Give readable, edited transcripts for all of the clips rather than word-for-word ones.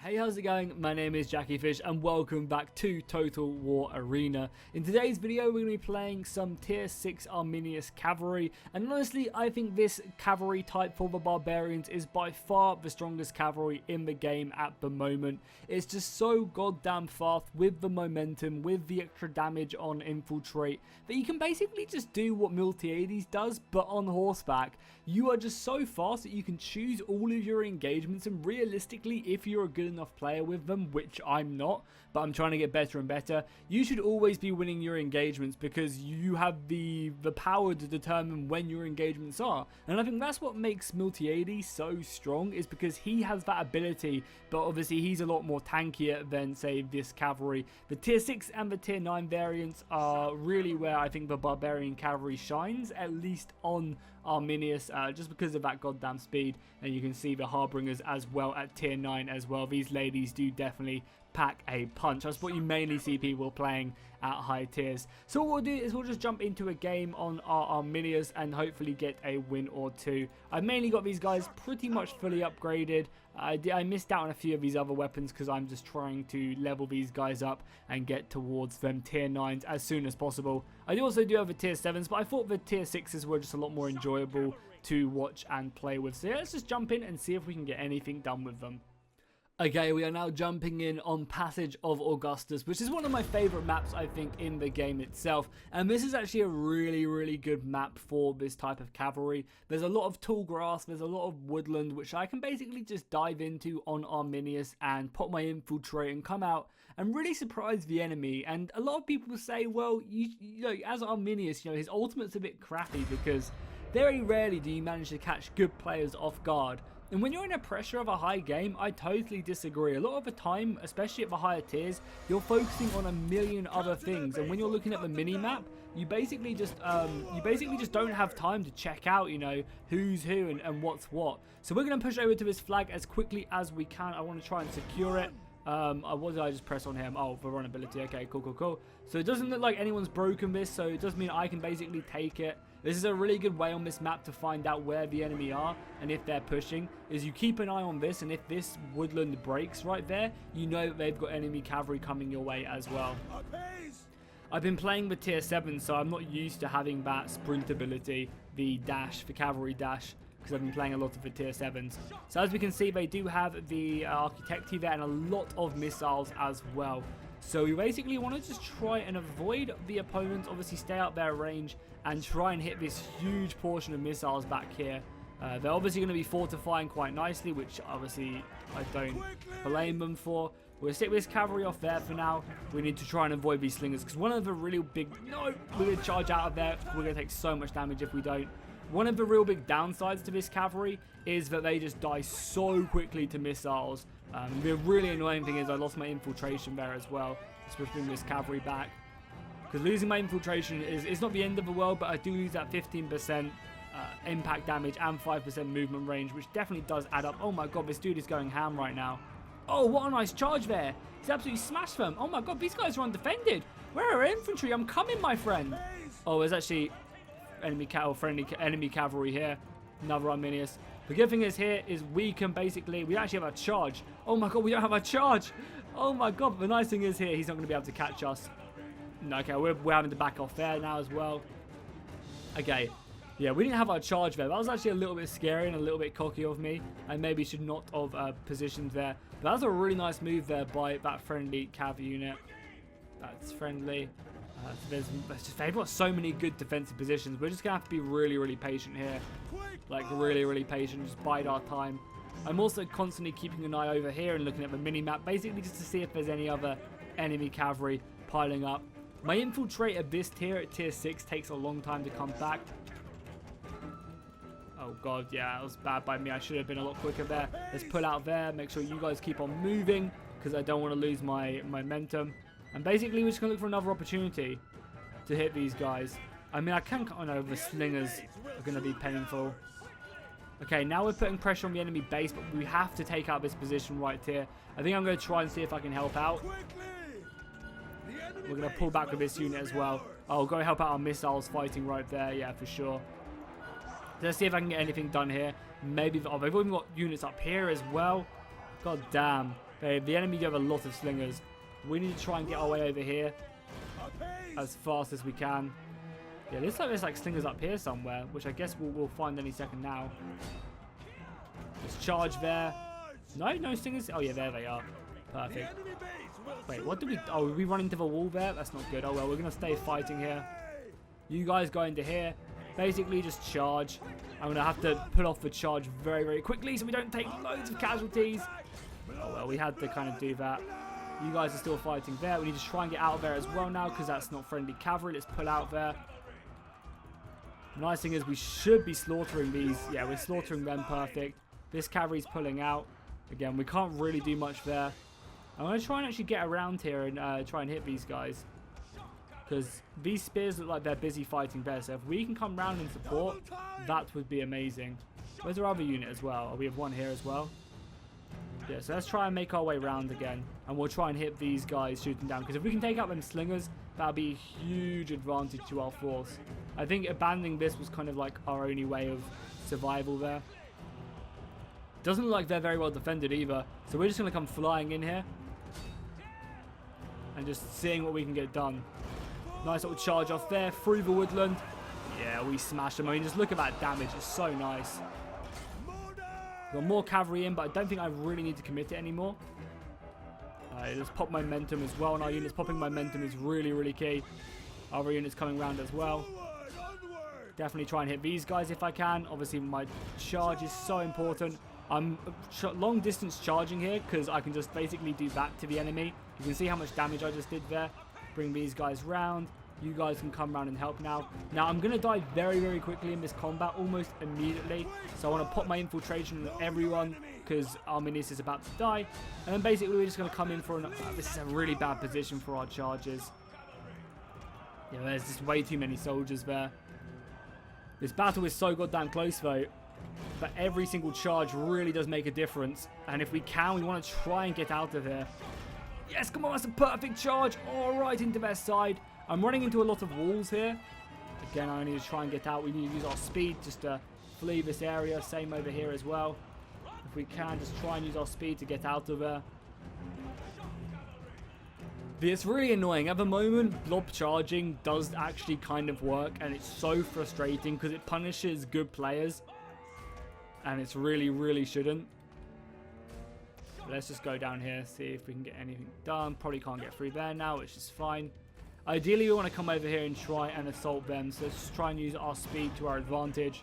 Hey, how's it going? My name is jackiefishhh and welcome back to Total War Arena. In today's video we're going to be playing some tier 6 Arminius cavalry, and honestly I think this cavalry type for the barbarians is by far the strongest cavalry in the game at the moment. It's just so goddamn fast with the momentum, with the extra damage on infiltrate, that you can basically just do what Miltiades does but on horseback. You are just so fast that you can choose all of your engagements, and realistically if you're a good enough player with them, which I'm not, but I'm trying to get better and better, you should always be winning your engagements because you have the power to determine when your engagements are. And I think that's what makes Miltiades so strong, is because he has that ability, but obviously he's a lot more tankier than say this cavalry. The tier 6 and the tier 9 variants are really where I think the Barbarian Cavalry shines, at least on Arminius, just because of that goddamn speed. And you can see the Harbingers as well at tier 9 as well. These ladies do definitely pack a punch. That's what you mainly see people playing at high tiers. So what we'll do is we'll just jump into a game on our Arminius and hopefully get a win or two. I've mainly got these guys pretty much fully upgraded. I missed out on a few of these other weapons because I'm just trying to level these guys up and get towards them tier 9s as soon as possible. I also do have the tier 7s, but I thought the tier 6s were just a lot more enjoyable to watch and play with. So yeah, let's just jump in and see if we can get anything done with them. Okay, we are now jumping in on Passage of Augustus, which is one of my favourite maps, I think, in the game itself. And this is actually a really good map for this type of cavalry. There's a lot of tall grass, there's a lot of woodland, which I can basically just dive into on Arminius and put my infiltrate and come out and really surprise the enemy. And a lot of people say, well, you know, as Arminius, you know, his ultimate's a bit crappy because very rarely do you manage to catch good players off guard. And when you're in a pressure of a high game, I totally disagree. A lot of the time, especially at the higher tiers, you're focusing on a million other things. And when you're looking at the mini-map, you basically just don't have time to check out, you know, who's who and what's what. So we're going to push over to this flag as quickly as we can. I want to try and secure it. What did I just press on him? Oh, vulnerability. Okay, cool. So it doesn't look like anyone's broken this, so it does mean I can basically take it. This is a really good way on this map to find out where the enemy are and if they're pushing, is you keep an eye on this, and if this woodland breaks right there, you know that they've got enemy cavalry coming your way as well. I've been playing with tier 7, so I'm not used to having that sprint ability, the dash, the cavalry dash, because I've been playing a lot of the tier 7s. So as we can see, they do have the Architecti there and a lot of missiles as well. So we basically want to just try and avoid the opponents, obviously stay out their range and try and hit this huge portion of missiles back here. They're obviously going to be fortifying quite nicely, which obviously I don't blame them for. We're going to stick this cavalry off there for now. We need to try and avoid these slingers, because one of the really big... No! We're going to charge out of there. We're going to take so much damage if we don't. One of the real big downsides to this cavalry is that they just die so quickly to missiles. The really annoying thing is I lost my infiltration there as well. Let's bring this cavalry back. Because losing my infiltration is not the end of the world, but I do lose that 15% impact damage and 5% movement range, which definitely does add up. Oh my god, this dude is going ham right now. Oh, what a nice charge there. He's absolutely smashed them. Oh my god, these guys are undefended. Where are infantry? I'm coming, my friend. Oh, there's actually enemy cavalry here. Another Arminius. The good thing is here is we can basically, we actually have a charge. Oh my god, we don't have a charge. Oh my god, the nice thing is here, he's not going to be able to catch us. No, okay, we're having to back off there now as well. Okay, yeah, we didn't have our charge there. That was actually a little bit scary and a little bit cocky of me. I maybe should not have positioned there. But that was a really nice move there by that friendly cav unit. That's friendly. They've got so many good defensive positions. We're just going to have to be really patient here. Like, really patient. Just bide our time. I'm also constantly keeping an eye over here and looking at the mini-map, basically just to see if there's any other enemy cavalry piling up. My infiltrate at this tier, at tier 6, takes a long time to come back. Oh god, yeah, that was bad by me. I should have been a lot quicker there. Let's pull out there. Make sure you guys keep on moving, because I don't want to lose my momentum. And basically, we're just going to look for another opportunity to hit these guys. I mean, I can... Oh no, the slingers are going to be painful. Okay, now we're putting pressure on the enemy base, but we have to take out this position right here. I think I'm going to try and see if I can help out. We're going to pull back with this unit as well. I'll go help out our missiles fighting right there. Yeah, for sure. Let's see if I can get anything done here. Maybe... Oh, they've even got units up here as well. God damn. The enemy do have a lot of slingers. We need to try and get our way over here as fast as we can. Yeah, looks like there's like slingers up here somewhere, which I guess we'll find any second now. Let's charge there. No, no slingers. Oh yeah, there they are. Perfect. Wait, what did we... Oh, we run into the wall there? That's not good. Oh well, we're going to stay fighting here. You guys go into here. Basically just charge. I'm going to have to put off the charge very, very quickly so we don't take loads of casualties. Oh well, we had to kind of do that. You guys are still fighting there. We need to try and get out of there as well now because that's not friendly cavalry. Let's pull out there. The nice thing is we should be slaughtering these. Yeah, we're slaughtering them perfect. This cavalry's pulling out. Again, we can't really do much there. I'm going to try and actually get around here and try and hit these guys. Because these spears look like they're busy fighting there. So if we can come round and support, that would be amazing. Where's our other unit as well? Oh, we have one here as well. Yeah, so let's try and make our way round again. And we'll try and hit these guys shooting down. Because if we can take out them slingers, that'll be a huge advantage to our force. I think abandoning this was kind of like our only way of survival there. Doesn't look like they're very well defended either. So we're just going to come flying in here. And just seeing what we can get done. Nice little charge off there through the woodland. Yeah, we smash them. I mean, just look at that damage. It's so nice. Got more cavalry in, but I don't think I really need to commit it anymore. Let's pop momentum as well. And our units popping momentum is really, really key. Other units coming around as well. Definitely try and hit these guys if I can. Obviously, my charge is so important. I'm long distance charging here because I can just basically do that to the enemy. You can see how much damage I just did there. Bring these guys round. You guys can come around and help now. Now, I'm going to die very, very quickly in this combat, almost immediately. So I want to pop my infiltration on everyone because Arminius is about to die. And then basically, we're just going to come in for an... this is a really bad position for our charges. Yeah, there's just way too many soldiers there. This battle is so goddamn close, though. But every single charge really does make a difference. And if we can, we want to try and get out of here. Yes, come on, that's a perfect charge. All right, into their side. I'm running into a lot of walls here. Again, I need to try and get out. We need to use our speed just to flee this area. Same over here as well. If we can, just try and use our speed to get out of there. But it's really annoying. At the moment, blob charging does actually kind of work. And it's so frustrating because it punishes good players. And it's really, really shouldn't. Let's just go down here, see if we can get anything done. Probably can't get through there now, which is fine. Ideally, we want to come over here and try and assault them. So let's just try and use our speed to our advantage.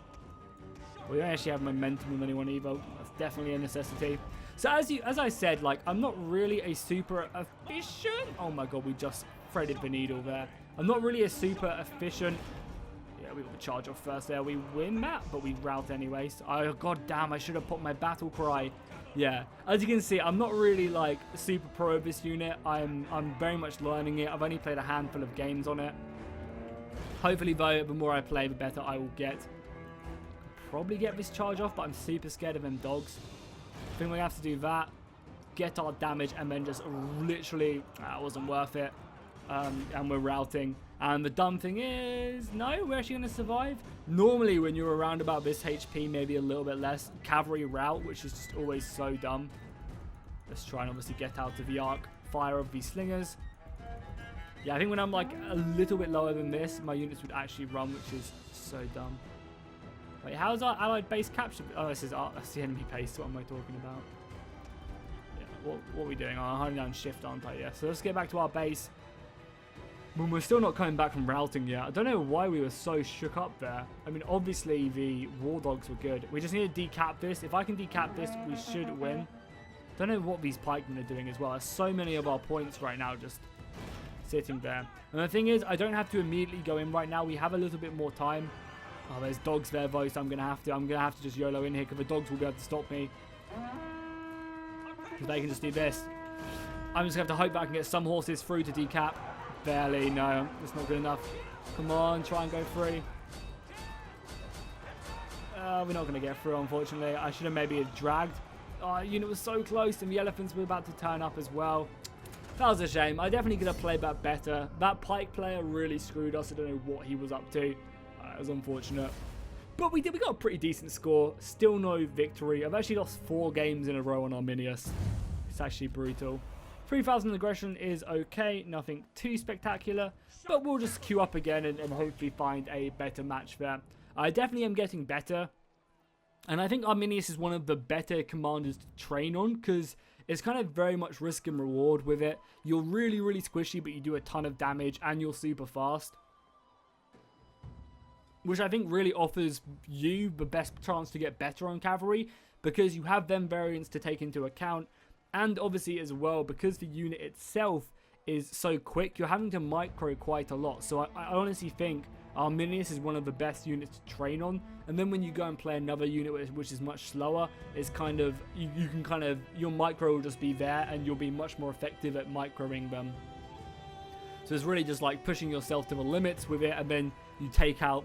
We don't actually have momentum with anyone either. That's definitely a necessity. So as I said, like, I'm not really a super efficient... Oh my god, we just threaded the needle there. I'm not really a super efficient... Yeah, we got the charge off first there. We win that, but we rout anyway. So, oh, god damn, I should have put my battle cry. Yeah, as you can see, I'm not really like super pro of this unit. I'm very much learning it. I've only played a handful of games on it. Hopefully, though, the more I play, the better I will get. Probably get this charge off, but I'm super scared of them dogs. I think we have to do that, get our damage, and then just literally, that wasn't worth it. And we're routing. And the dumb thing is, no, we're actually going to survive. Normally, when you're around about this HP, maybe a little bit less, cavalry rout, which is just always so dumb. Let's try and obviously get out of the arc fire of these slingers. Yeah, I think when I'm like a little bit lower than this, my units would actually run, which is so dumb. Wait, how's our allied base captured? Oh, this is that's the enemy base. What am I talking about? Yeah, what are we doing? I'm holding down shift, aren't I? Yeah, so let's get back to our base. But we're still not coming back from routing yet. I don't know why we were so shook up there. I mean, obviously the war dogs were good. We just need to decap this. If I can decap this, we should win. Don't know what these pikemen are doing as well. There's so many of our points right now just sitting there. And the thing is, I don't have to immediately go in right now. We have a little bit more time. Oh, there's dogs there though, so I'm gonna have to just YOLO in here because the dogs will be able to stop me. Because they can just do this. I'm just gonna have to hope that I can get some horses through to decap. Barely, no, it's not good enough. Come on, try and go free. We're not going to get through, unfortunately. I should have maybe dragged. Oh, unit was so close, and the elephants were about to turn up as well. That was a shame. I definitely could have played that better. That pike player really screwed us. I don't know what he was up to. It was unfortunate. But we got a pretty decent score. Still no victory. I've actually lost 4 games in a row on Arminius. It's actually brutal. 3,000 aggression is okay, nothing too spectacular, but we'll just queue up again and hopefully find a better match there. I definitely am getting better, and I think Arminius is one of the better commanders to train on, because it's kind of very much risk and reward with it. You're really, really squishy, but you do a ton of damage, and you're super fast, which I think really offers you the best chance to get better on cavalry, because you have them variants to take into account. And obviously as well, because the unit itself is so quick, you're having to micro quite a lot. So I honestly think Arminius is one of the best units to train on. And then when you go and play another unit which is much slower, it's kind of, you can kind of, your micro will just be there and you'll be much more effective at microing them. So it's really just like pushing yourself to the limits with it, and then you take off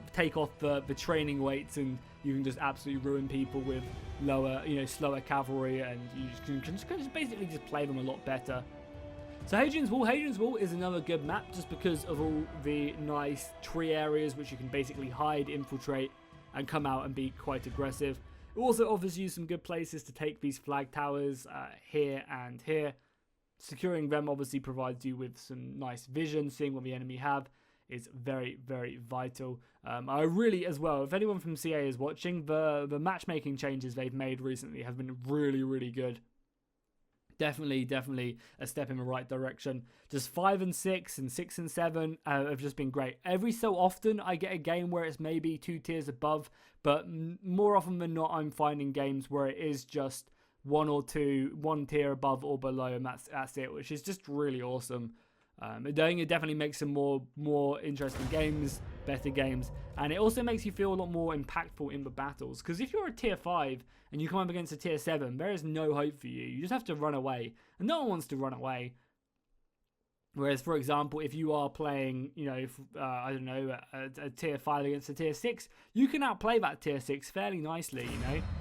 the training weights, and you can just absolutely ruin people with lower, slower cavalry, and you can just basically just play them a lot better. So Hadrian's Wall is another good map just because of all the nice tree areas which you can basically hide, infiltrate, and come out and be quite aggressive. It also offers you some good places to take these flag towers here and here. Securing them obviously provides you with some nice vision. Seeing what the enemy have is very, very vital. I really, as well, if anyone from CA is watching, the matchmaking changes they've made recently have been really, really good. Definitely a step in the right direction. Just 5 and 6 and 6 and 7 have just been great. Every so often I get a game where it's maybe 2 tiers above, but more often than not I'm finding games where it is just 1 or 2, 1 tier above or below, and that's it, which is just really awesome. It definitely makes some more interesting games, better games, and it also makes you feel a lot more impactful in the battles. Because if you're a tier 5 and you come up against a tier 7, there is no hope for you. You just have to run away, and no one wants to run away. Whereas, for example, if you are playing, I don't know, a tier 5 against a tier 6, you can outplay that tier 6 fairly nicely,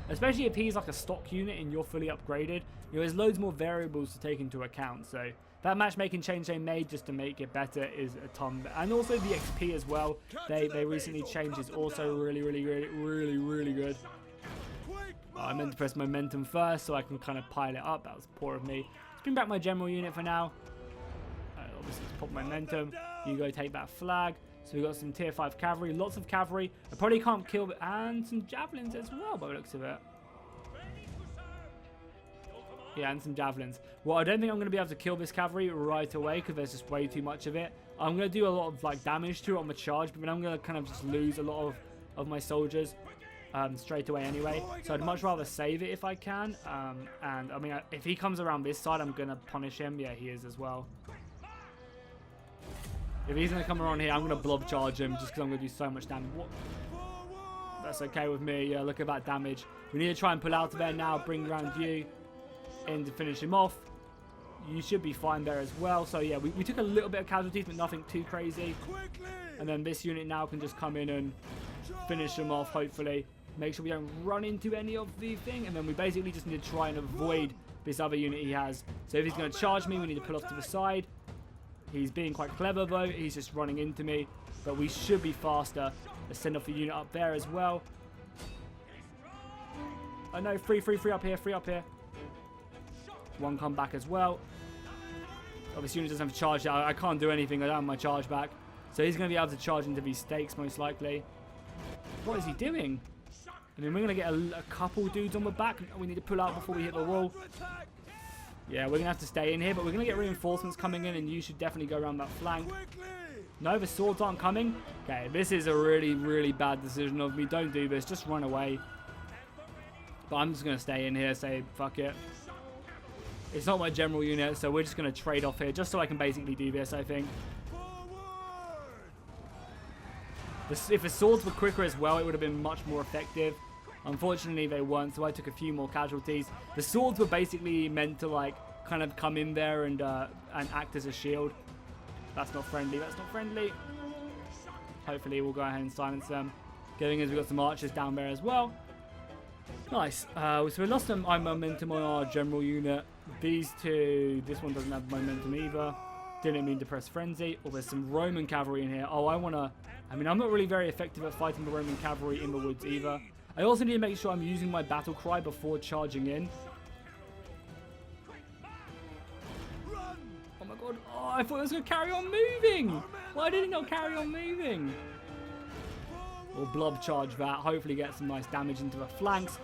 especially if he's like a stock unit and you're fully upgraded. There's loads more variables to take into account. So that matchmaking change they made just to make it better is a ton. And also the XP as well. They recently changed is also really good. I meant to press momentum first so I can kind of pile it up. That was poor of me. Let's bring back my general unit for now. Obviously to pop momentum, you go take that flag. So we've got some tier 5 cavalry, lots of cavalry. I probably can't kill, and some javelins as well by the looks of it. Yeah, and some javelins. Well, I don't think I'm going to be able to kill this cavalry right away because there's just way too much of it. I'm going to do a lot of like damage to it on the charge, but then I'm going to kind of just lose a lot of my soldiers straight away anyway. So I'd much rather save it if I can. And I mean, if he comes around this side, I'm going to punish him. Yeah, he is as well. If he's going to come around here, I'm going to blob charge him just because I'm going to do so much damage. What? That's okay with me. Yeah, look at that damage. We need to try and pull out of there now. Bring around you in to finish him off. You should be fine there as well. So yeah, we took a little bit of casualties, but nothing too crazy. And then this unit now can just come in and finish him off, hopefully. Make sure we don't run into any of the thing. And then we basically just need to try and avoid this other unit he has. So if he's going to charge me, we need to pull off to the side. He's being quite clever though. He's just running into me. But we should be faster. Let's send off the unit up there as well. Oh no, free up here, free up here. One come back as well. Oh, this unit doesn't have to charge. I can't do anything. I don't have my charge back. So he's going to be able to charge into these stakes most likely. What is he doing? I mean, we're going to get a couple dudes on the back. We need to pull out before we hit the wall. Yeah, we're going to have to stay in here, but we're going to get reinforcements coming in, and you should definitely go around that flank. No, the swords aren't coming. Okay, this is a really bad decision of me. Don't do this. Just run away. But I'm just going to stay in here, say, fuck it. It's not my general unit, so we're just going to trade off here, just so I can basically do this, I think. If the swords were quicker as well, it would have been much more effective. Unfortunately, they weren't, so I took a few more casualties. The swords were basically meant to, like, kind of come in there and act as a shield. That's not friendly. That's not friendly. Hopefully, we'll go ahead and silence them. Getting as we've got some archers down there as well. Nice. So we lost some momentum on our general unit. These two, this one doesn't have momentum either. Didn't mean to press frenzy. Oh, there's some Roman cavalry in here. Oh, I mean, I'm not really very effective at fighting the Roman cavalry in the woods either. I also need to make sure I'm using my battle cry before charging in. my god. Oh, I thought it was going to carry on moving. Why did it not carry on moving? We'll blob charge that. Hopefully get some nice damage into the flanks.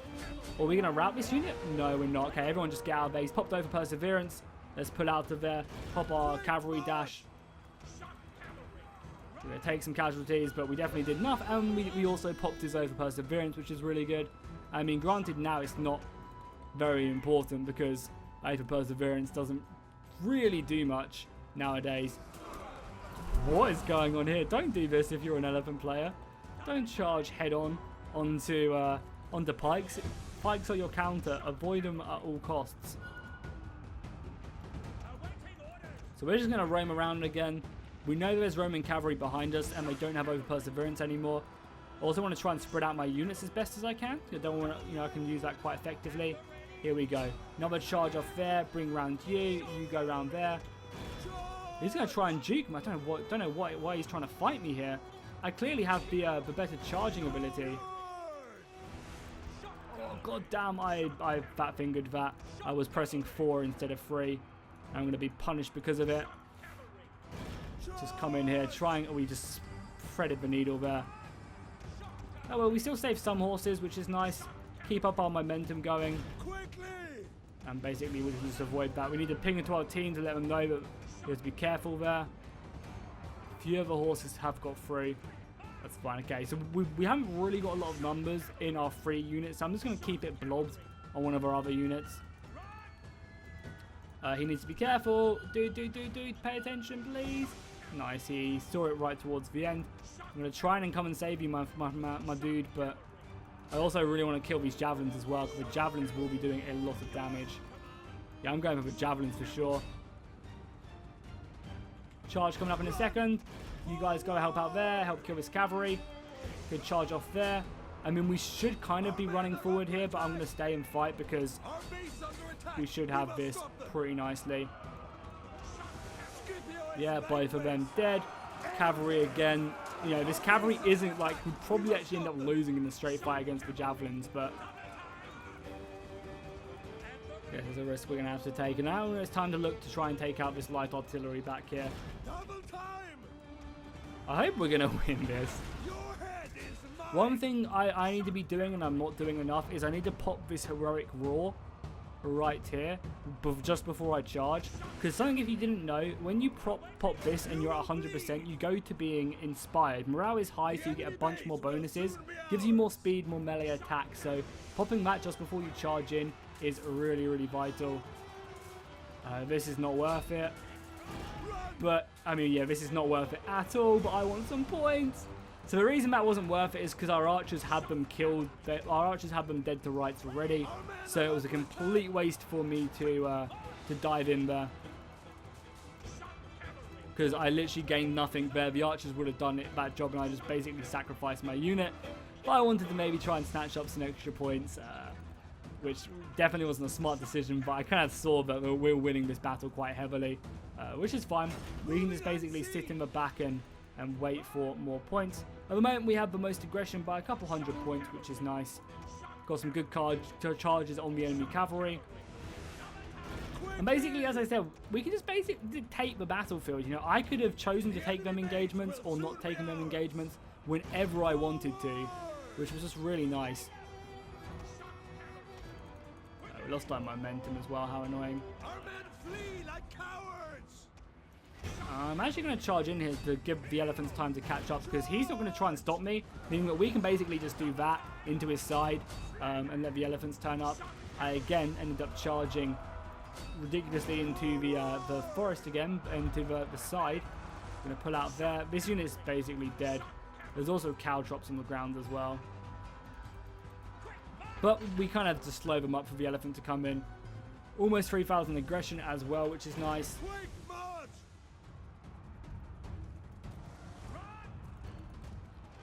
Are we going to rout this unit? No, we're not. Okay, everyone just get out of there. He's popped over Perseverance. Let's pull out of there. Pop our cavalry dash. We're going to take some casualties, but we definitely did enough. And we also popped his over Perseverance, which is really good. I mean, granted, now it's not very important because over Perseverance doesn't really do much nowadays. What is going on here? Don't do this if you're an elephant player. Don't charge head on onto pikes. Pikes are your counter. Avoid them at all costs. So we're just going to roam around again. We know there's Roman cavalry behind us and they don't have over Perseverance anymore. I also want to try and spread out my units as best as I can. I don't want to, I can use that quite effectively. Here we go. Another charge off there. Bring round you. You go round there. He's going to try and juke me. I don't know why he's trying to fight me here. I clearly have the better charging ability. Oh, god damn, I fat fingered that. I was pressing 4 instead of 3. I'm going to be punished because of it. Just come in here, trying. We just threaded the needle there. Oh well, we still saved some horses, which is nice. Keep up our momentum going. And basically, we just avoid that. We need to ping into our team to let them know that we have to be careful there. A few other horses have got through. That's fine. Okay, so we haven't really got a lot of numbers in our 3 units. So I'm just going to keep it blobbed on one of our other units. He needs to be careful. Dude, pay attention, please. Nice, he saw it right towards the end. I'm going to try and come and save you, my dude, but I also really want to kill these javelins as well, because the javelins will be doing a lot of damage. Yeah, I'm going for the javelins for sure. Charge coming up in a second. You guys go help out there, help kill this cavalry. Good charge off there. I mean, we should kind of be running forward here, but I'm going to stay and fight because we should have this pretty nicely. Yeah, both of them dead. Cavalry again. You know, this cavalry isn't like, we'd probably actually end up losing in the straight fight against the javelins, but yeah, there's a risk we're going to have to take. And now it's time to look to try and take out this light artillery back here. I hope we're going to win this. One thing I need to be doing, and I'm not doing enough, is I need to pop this heroic roar right here just before I charge, because something, if you didn't know, when you pop this and you're at 100%, you go to being inspired. Morale is high, so you get a bunch more bonuses, gives you more speed, more melee attack. So popping that just before you charge in is really vital. This is not worth it, but I mean, yeah, this is not worth it at all, but I want some points. So the reason that wasn't worth it is because our archers had them killed. Our archers had them dead to rights already. So it was a complete waste for me to dive in there. Because I literally gained nothing there. The archers would have done that job and I just basically sacrificed my unit. But I wanted to maybe try and snatch up some extra points. Which definitely wasn't a smart decision. But I kind of saw that we're winning this battle quite heavily. Which is fine. We can just basically sit in the back and wait for more points. At the moment, we have the most aggression by a couple hundred points, which is nice. Got some good charges on the enemy cavalry. And basically, as I said, we can just basically dictate the battlefield. You know, I could have chosen to take them engagements or not taking them engagements whenever I wanted to, which was just really nice. We lost our momentum as well, how annoying. Our men flee like cowards! I'm actually going to charge in here to give the elephants time to catch up, because he's not going to try and stop me, meaning that we can basically just do that into his side and let the elephants turn up. I again ended up charging ridiculously into the forest again, into the side. I'm going to pull out there. This unit is basically dead. There's also cow drops on the ground as well. But we kind of just slow them up for the elephant to come in. Almost 3,000 aggression as well, which is nice.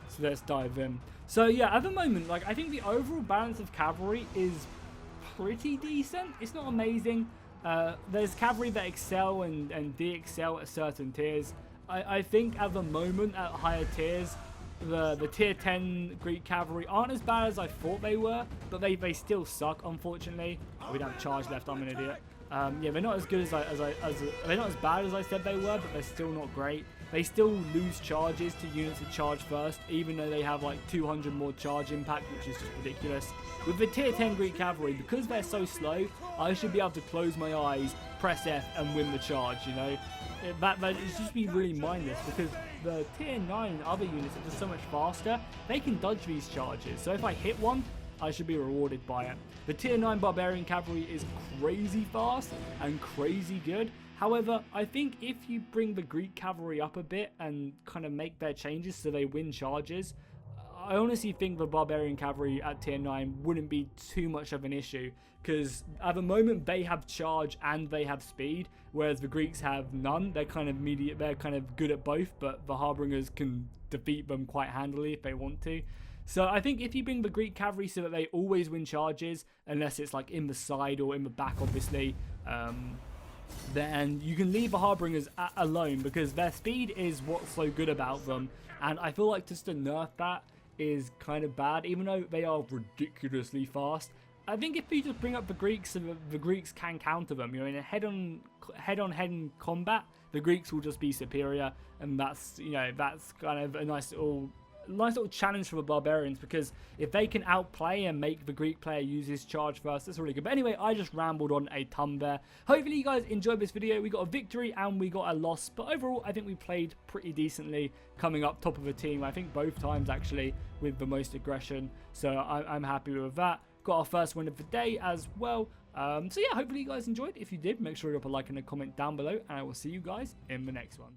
So let's dive in. So yeah, at the moment, like, I think the overall balance of cavalry is pretty decent. It's not amazing. There's cavalry that excel and de-excel at certain tiers. I think at the moment, at higher tiers, the tier 10 Greek cavalry aren't as bad as I thought they were, but they still suck, unfortunately. We don't have charge left, I'm an idiot. Yeah, they're not as good they're not as bad as I said they were, but they're still not great. They still lose charges to units that charge first, even though they have like 200 more charge impact, which is just ridiculous. With the tier 10 Greek cavalry, because they're so slow, I should be able to close my eyes, press F, and win the charge. You know, that it's just be really mindless, because the tier 9 and other units are just so much faster. They can dodge these charges, so if I hit one, I should be rewarded by it. The tier 9 Barbarian Cavalry is crazy fast and crazy good. However, I think if you bring the Greek Cavalry up a bit and kind of make their changes so they win charges, I honestly think the Barbarian Cavalry at tier 9 wouldn't be too much of an issue, because at the moment they have charge and they have speed, whereas the Greeks have none. They're kind of good at both, but the Harbingers can defeat them quite handily if they want to. So I think if you bring the Greek Cavalry so that they always win charges, unless it's like in the side or in the back obviously, then you can leave the Harbingers alone, because their speed is what's so good about them, and I feel like just to nerf that is kind of bad, even though they are ridiculously fast. I think if you just bring up the Greeks, so the Greeks can counter them. You know, in a head-on-head combat, the Greeks will just be superior, and that's, you know, that's kind of a nice little challenge for the Barbarians, because if they can outplay and make the Greek player use his charge first, that's really good. But anyway, I just rambled on a ton there. Hopefully you guys enjoyed this video. We got a victory and we got a loss, but overall I think we played pretty decently, coming up top of the team, I think both times actually, with the most aggression. So I'm happy with that. Got our first win of the day as well. So yeah, hopefully you guys enjoyed. If you did, make sure to drop a like and a comment down below, and I will see you guys in the next one.